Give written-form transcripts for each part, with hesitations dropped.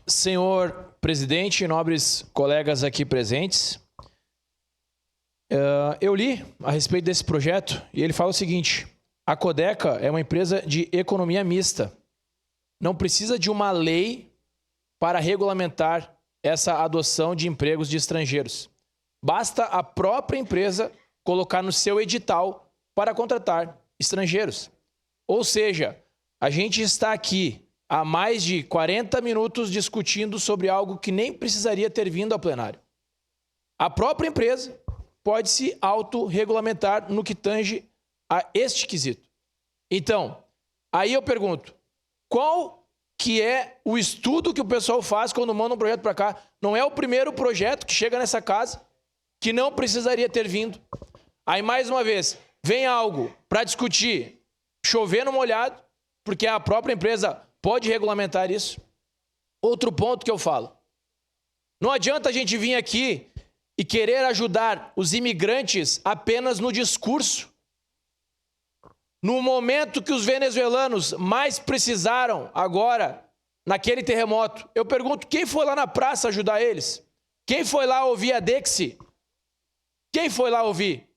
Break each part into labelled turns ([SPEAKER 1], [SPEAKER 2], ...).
[SPEAKER 1] Senhor presidente, nobres colegas aqui presentes, eu li a respeito desse projeto e ele fala o seguinte: a Codeca é uma empresa de economia mista. Não precisa de uma lei para regulamentar essa adoção de empregos de estrangeiros. Basta a própria empresa colocar no seu edital para contratar estrangeiros. Ou seja, a gente está aqui há mais de 40 minutos discutindo sobre algo que nem precisaria ter vindo ao plenário. A própria empresa pode se autorregulamentar no que tange a este quesito. Então, aí eu pergunto, qual que é o estudo que o pessoal faz quando manda um projeto para cá? Não é o primeiro projeto que chega nessa casa que não precisaria ter vindo. Aí, mais uma vez, vem algo para discutir, chover no molhado, porque a própria empresa pode regulamentar isso. Outro ponto que eu falo. Não adianta a gente vir aqui e querer ajudar os imigrantes apenas no discurso. No momento que os venezuelanos mais precisaram agora, naquele terremoto, eu pergunto, quem foi lá na praça ajudar eles? Quem foi lá ouvir a Dexi? Quem foi lá ouvir?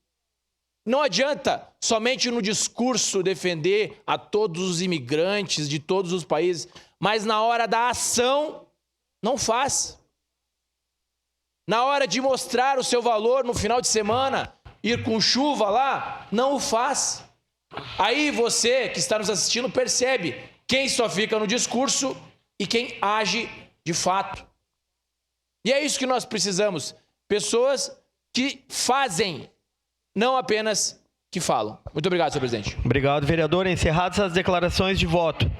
[SPEAKER 1] Não adianta somente no discurso defender a todos os imigrantes de todos os países, mas na hora da ação, não faz. Na hora de mostrar o seu valor no final de semana, ir com chuva lá, não o faz. Aí você que está nos assistindo percebe quem só fica no discurso e quem age de fato. E é isso que nós precisamos. Pessoas que fazem, não apenas que falam. Muito obrigado, senhor presidente.
[SPEAKER 2] Obrigado, vereador. Encerradas as declarações de voto.